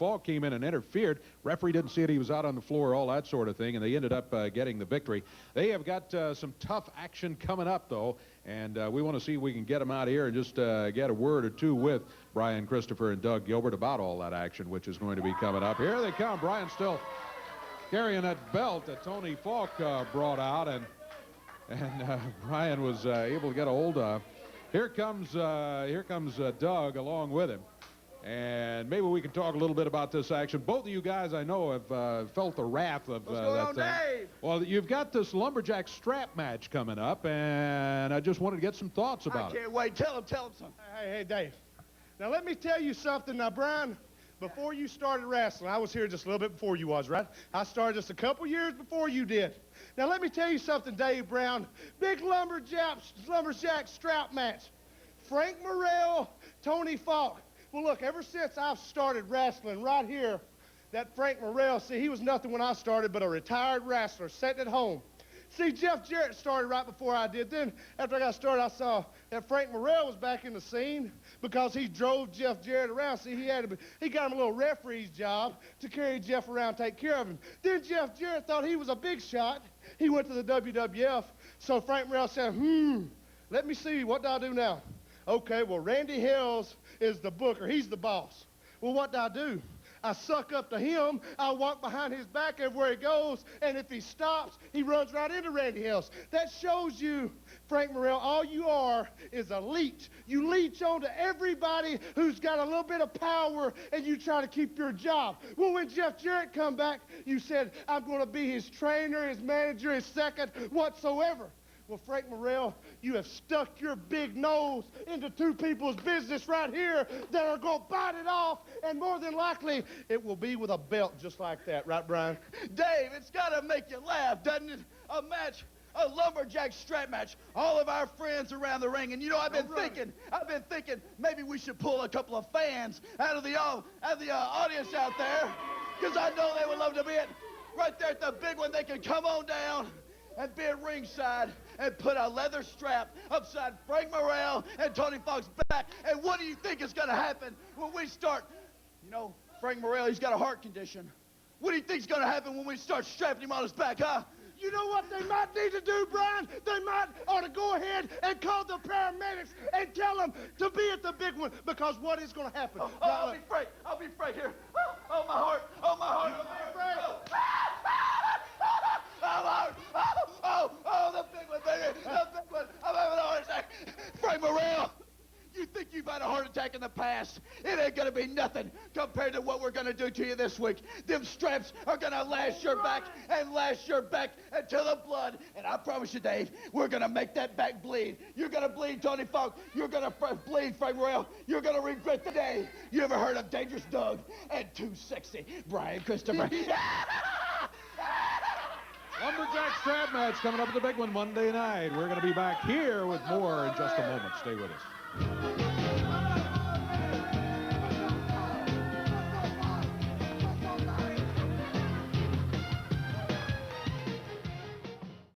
Falk came in and interfered. Referee didn't see it. He was out on the floor, all that sort of thing, and they ended up getting the victory. They have got some tough action coming up, though, and we want to see if we can get them out here and just get a word or two with Brian Christopher and Doug Gilbert about all that action, which is going to be coming up. Here they come. Brian still carrying that belt that Tony Falk brought out, and Brian was able to get a hold of. Here comes Doug along with him. And maybe we can talk a little bit about this action. Both of you guys, I know, have felt the wrath of What's going on, Dave? Well, you've got this lumberjack strap match coming up, and I just wanted to get some thoughts about it. I can't wait. Tell him something. Hey, Dave. Now, let me tell you something. Now, Brian, before you started wrestling, I was here just a little bit before you was, right? I started just a couple years before you did. Now, let me tell you something, Dave Brown. Big lumberjack strap match. Frank Morrell, Tony Falk. Well, look, ever since I've started wrestling right here, that Frank Morrell, see, he was nothing when I started but a retired wrestler sitting at home. See, Jeff Jarrett started right before I did. Then, after I got started, I saw that Frank Morrell was back in the scene because he drove Jeff Jarrett around. See, he got him a little referee's job to carry Jeff around, take care of him. Then Jeff Jarrett thought he was a big shot. He went to the WWF. So Frank Morrell said, let me see, what do I do now? Okay, well, Randy Hales is the booker. He's the boss. Well, what do? I suck up to him. I walk behind his back everywhere he goes, and if he stops, he runs right into Randy Hales. That shows you, Frank Morrell, all you are is a leech. You leech onto everybody who's got a little bit of power, and you try to keep your job. Well, when Jeff Jarrett come back, you said, I'm going to be his trainer, his manager, his second, whatsoever. Well, Frank Morrell, you have stuck your big nose into two people's business right here that are going to bite it off, and more than likely, it will be with a belt just like that. Right, Brian? Dave, it's got to make you laugh, doesn't it? A lumberjack strap match. All of our friends around the ring. And, you know, I've been thinking maybe we should pull a couple of fans out of the audience out there, because I know they would love to be it. Right there at the big one, they can come on down and be at ringside and put a leather strap upside Frank Morrell and Tony Falk's back. And what do you think is going to happen when we start? You know, Frank Morrell, he's got a heart condition. What do you think is going to happen when we start strapping him on his back, huh? You know what they might need to do, Brian? They might ought to go ahead and call the paramedics and tell them to be at the big one, because what is going to happen? I'll be Frank here. Oh, my heart. Oh, my heart. Oh, the big one, baby. The big one. I'm having a heart attack. Frank Morrell, you think you've had a heart attack in the past? It ain't going to be nothing compared to what we're going to do to you this week. Them straps are going to lash your back and lash your back until the blood. And I promise you, Dave, we're going to make that back bleed. You're going to bleed, Tony Falk. You're going to bleed, Frank Morrell. You're going to regret the day you ever heard of Dangerous Doug and Too Sexy Brian Christopher. Lumberjack strap match coming up at the big one Monday night. We're going to be back here with more in just a moment. Stay with us.